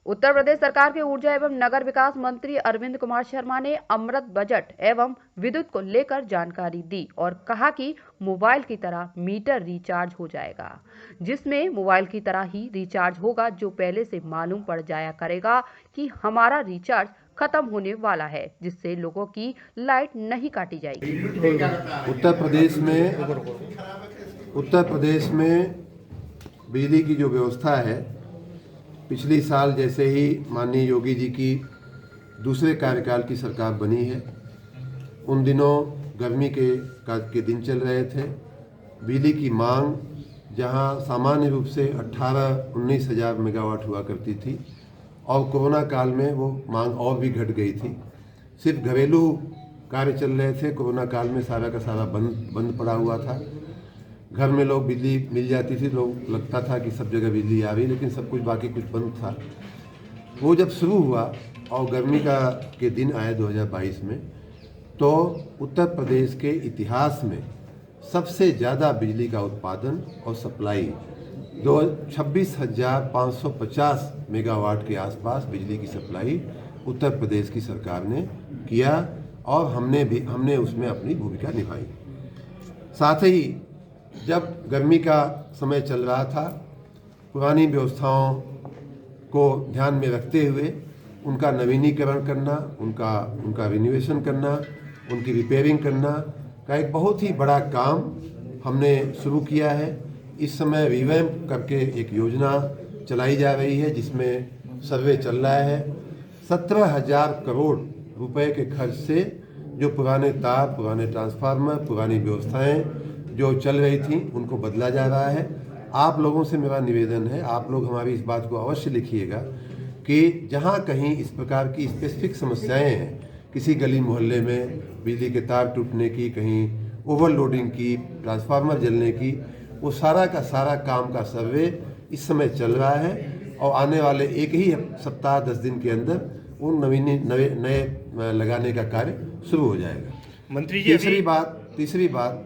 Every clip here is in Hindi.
उत्तर प्रदेश सरकार के ऊर्जा एवं नगर विकास मंत्री अरविंद कुमार शर्मा ने अमृत बजट एवं विद्युत को लेकर जानकारी दी और कहा कि मोबाइल की तरह मीटर रिचार्ज हो जाएगा, जिसमें मोबाइल की तरह ही रिचार्ज होगा, जो पहले से मालूम पड़ जाया करेगा कि हमारा रिचार्ज खत्म होने वाला है, जिससे लोगों की लाइट नहीं काटी जाएगी। उत्तर प्रदेश में बिजली की जो व्यवस्था है, पिछली साल जैसे ही माननीय योगी जी की दूसरे कार्यकाल की सरकार बनी है, उन दिनों गर्मी के दिन चल रहे थे। बिजली की मांग जहां सामान्य रूप से 18-19 हज़ार मेगावाट हुआ करती थी और कोरोना काल में वो मांग और भी घट गई थी। सिर्फ घरेलू कार्य चल रहे थे, कोरोना काल में सारा का सारा बंद पड़ा हुआ था। घर में लोग बिजली मिल जाती थी, लोग लगता था कि सब जगह बिजली आ रही, लेकिन सब कुछ बाकी कुछ बंद था। वो जब शुरू हुआ और गर्मी के दिन आए 2022 में, तो उत्तर प्रदेश के इतिहास में सबसे ज़्यादा बिजली का उत्पादन और सप्लाई 26,550 मेगावाट के आसपास बिजली की सप्लाई उत्तर प्रदेश की सरकार ने किया और हमने उसमें अपनी भूमिका निभाई। साथ ही जब गर्मी का समय चल रहा था, पुरानी व्यवस्थाओं को ध्यान में रखते हुए उनका नवीनीकरण करना, उनका रिनोवेशन करना, उनकी रिपेयरिंग करना का एक बहुत ही बड़ा काम हमने शुरू किया है। इस समय रिवैम्प करके एक योजना चलाई जा रही है, जिसमें सर्वे चल रहा है। 17,000 करोड़ रुपए के खर्च से जो पुराने तार, पुराने ट्रांसफार्मर, पुरानी व्यवस्थाएं जो चल रही थी, उनको बदला जा रहा है। आप लोगों से मेरा निवेदन है, आप लोग हमारी इस बात को अवश्य लिखिएगा कि जहां कहीं इस प्रकार की स्पेसिफिक समस्याएं हैं, किसी गली मोहल्ले में बिजली के तार टूटने की, कहीं ओवरलोडिंग की, ट्रांसफार्मर जलने की, वो सारा का सारा काम का सर्वे इस समय चल रहा है और आने वाले एक ही सप्ताह 10 दिन के अंदर उन नए लगाने का कार्य शुरू हो जाएगा। मंत्री जी, तीसरी बात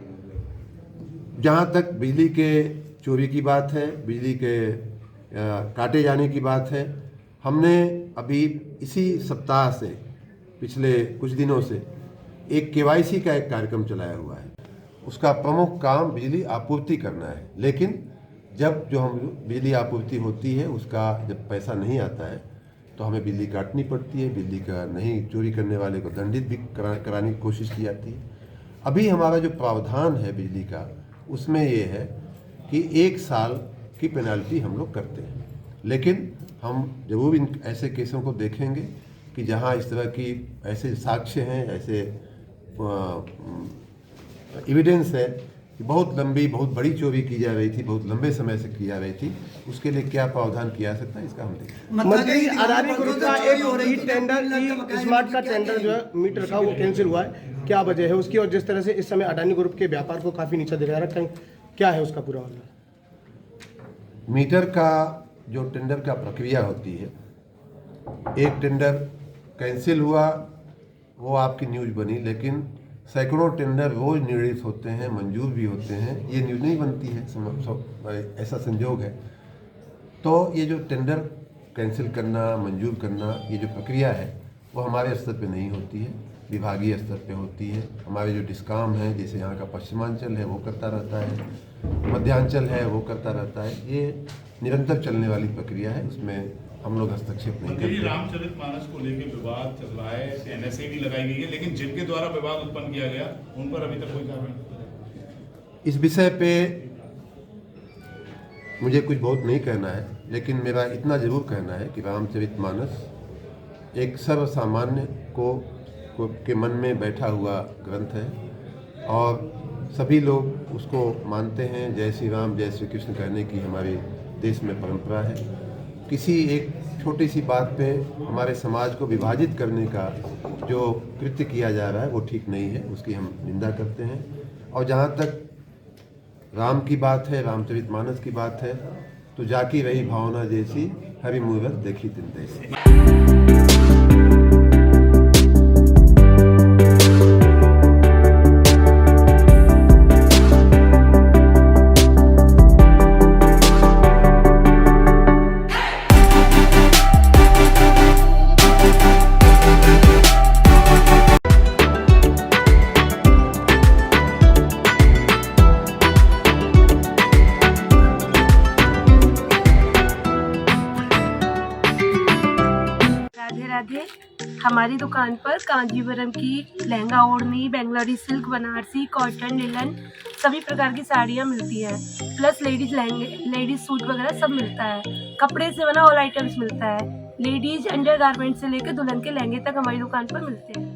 जहाँ तक बिजली के चोरी की बात है, बिजली के काटे जाने की बात है, हमने अभी इसी सप्ताह से, पिछले कुछ दिनों से एक KYC का एक कार्यक्रम चलाया हुआ है। उसका प्रमुख काम बिजली आपूर्ति करना है, लेकिन जब जो हम बिजली आपूर्ति होती है, उसका जब पैसा नहीं आता है तो हमें बिजली काटनी पड़ती है। बिजली का नहीं चोरी करने वाले को दंडित भी कराने की कोशिश की जाती है। अभी हमारा जो प्रावधान है बिजली का, उसमें ये है कि 1 साल की पेनाल्टी हम लोग करते हैं, लेकिन हम जरूर इन ऐसे केसों को देखेंगे कि जहां इस तरह की ऐसे साक्ष्य हैं, ऐसे एविडेंस है कि बहुत बड़ी चोरी की जा रही थी, बहुत लंबे समय से की जा रही थी, उसके लिए क्या प्रावधान किया जा सकता है, इसका हम देखें। मंत्री, अदानी ग्रुप का एक टेंडर, स्मार्ट का टेंडर जो है मीटर का, वो कैंसिल हुआ है, क्या वजह है उसकी? और जिस तरह से इस समय अडानी ग्रुप के व्यापार को काफी नीचा दिखा रहा है, क्या है उसका पूरा मामला? मीटर का जो टेंडर का प्रक्रिया होती है, एक टेंडर कैंसिल हुआ, वो आपकी न्यूज़ बनी, लेकिन सैकड़ों टेंडर रोज निर्णित होते हैं, मंजूर भी होते हैं, ये न्यूज़ नहीं बनती है, ऐसा संजोग है। तो ये जो टेंडर कैंसिल करना, मंजूर करना, ये जो प्रक्रिया है, वो हमारे स्तर पे नहीं होती है, विभागीय स्तर पे होती है। हमारे जो डिस्काम है, जैसे यहाँ का पश्चिमांचल है वो करता रहता है, मध्यांचल है वो करता रहता है। ये निरंतर चलने वाली प्रक्रिया है, उसमें हम लोग हस्तक्षेप नहीं करते। रामचरितमानस को लेकर विवाद चल रहा है, NSA भी लगाई गई है, लेकिन जिनके द्वारा विवाद उत्पन्न किया गया उन पर अभी तक कोई कार्रवाई नहीं। इस विषय पे मुझे कुछ बहुत नहीं कहना है, लेकिन मेरा इतना जरूर कहना है कि रामचरितमानस एक सर्वसामान्य के मन में बैठा हुआ ग्रंथ है और सभी लोग उसको मानते हैं। जय श्री राम, जय श्री कृष्ण कहने की हमारे देश में परंपरा है। किसी एक छोटी सी बात पे हमारे समाज को विभाजित करने का जो कृत्य किया जा रहा है, वो ठीक नहीं है, उसकी हम निंदा करते हैं। और जहाँ तक राम की बात है, रामचरितमानस की बात है, तो जाकी रही भावना जैसी, हरि मूरत देखी तिन तैसी। हमारी दुकान पर कांजीवरम की लहंगा ओढ़नी, Bangalori silk, Banarasi, cotton, linen सभी प्रकार की साड़ियाँ मिलती हैं। प्लस लेडीज लहंगे, लेडीज सूट वगैरह सब मिलता है। कपड़े से बना ऑल आइटम्स मिलता है। लेडीज अंडर गारमेंट से लेकर दुल्हन के लहंगे तक हमारी दुकान पर मिलते हैं।